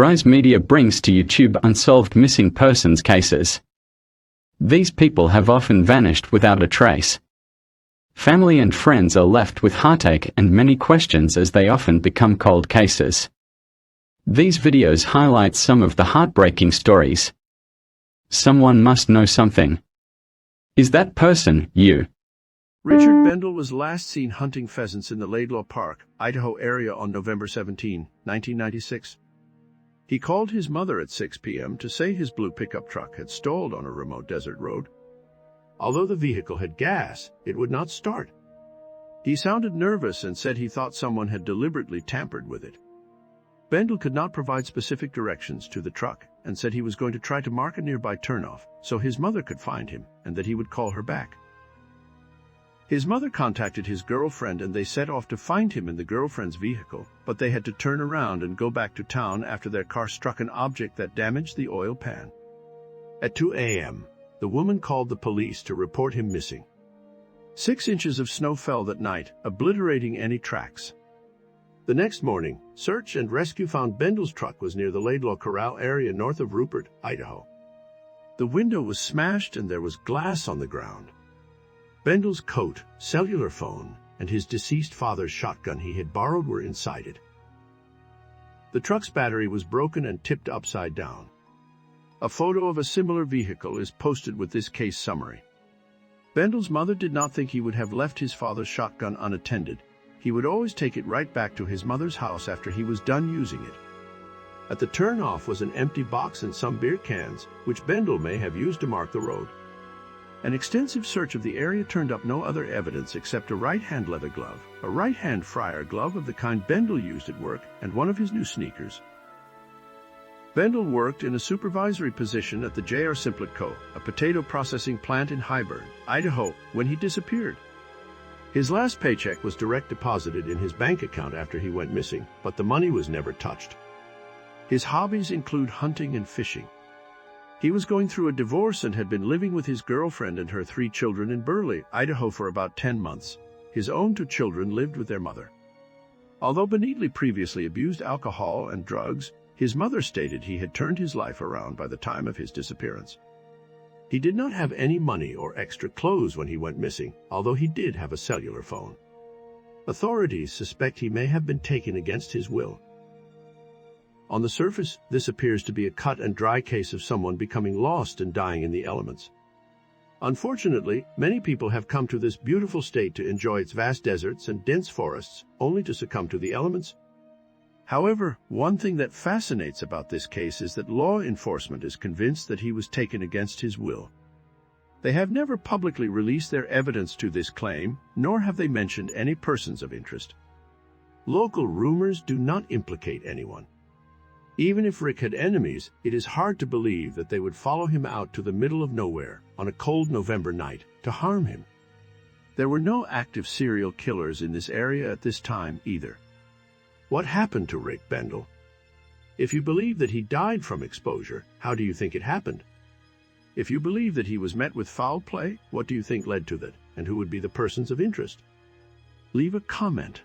Drise Media brings to YouTube unsolved missing persons cases. These people have often vanished without a trace. Family and friends are left with heartache and many questions as they often become cold cases. These videos highlight some of the heartbreaking stories. Someone must know something. Is that person you? Richard Bendele was last seen hunting pheasants in the Laidlaw Park, Idaho area on November 17, 1996. He called his mother at 6 p.m. to say his blue pickup truck had stalled on a remote desert road. Although the vehicle had gas, it would not start. He sounded nervous and said he thought someone had deliberately tampered with it. Bendele could not provide specific directions to the truck and said he was going to try to mark a nearby turnoff so his mother could find him and that he would call her back. His mother contacted his girlfriend and they set off to find him in the girlfriend's vehicle, but they had to turn around and go back to town after their car struck an object that damaged the oil pan. At 2 a.m., the woman called the police to report him missing. 6 inches of snow fell that night, obliterating any tracks. The next morning, search and rescue found Bendele's truck was near the Laidlaw Corral area north of Rupert, Idaho. The window was smashed and there was glass on the ground. Bendele's coat, cellular phone, and his deceased father's shotgun he had borrowed were inside it. The truck's battery was broken and tipped upside down. A photo of a similar vehicle is posted with this case summary. Bendele's mother did not think he would have left his father's shotgun unattended. He would always take it right back to his mother's house after he was done using it. At the turnoff was an empty box and some beer cans, which Bendele may have used to mark the road. An extensive search of the area turned up no other evidence except a right-hand leather glove, a right-hand friar glove of the kind Bendele used at work, and one of his new sneakers. Bendele worked in a supervisory position at the J.R. Simplot, a potato processing plant in Highburn, Idaho, when he disappeared. His last paycheck was direct deposited in his bank account after he went missing, but the money was never touched. His hobbies include hunting and fishing. He was going through a divorce and had been living with his girlfriend and her 3 children in Burley, Idaho for about 10 months. His own 2 children lived with their mother. Although Bendele previously abused alcohol and drugs, his mother stated he had turned his life around by the time of his disappearance. He did not have any money or extra clothes when he went missing, although he did have a cellular phone. Authorities suspect he may have been taken against his will. On the surface, this appears to be a cut and dry case of someone becoming lost and dying in the elements. Unfortunately, many people have come to this beautiful state to enjoy its vast deserts and dense forests, only to succumb to the elements. However, one thing that fascinates about this case is that law enforcement is convinced that he was taken against his will. They have never publicly released their evidence to this claim, nor have they mentioned any persons of interest. Local rumors do not implicate anyone. Even if Rick had enemies, it is hard to believe that they would follow him out to the middle of nowhere on a cold November night to harm him. There were no active serial killers in this area at this time either. What happened to Rick Bendele? If you believe that he died from exposure, how do you think it happened? If you believe that he was met with foul play, what do you think led to that, and who would be the persons of interest? Leave a comment.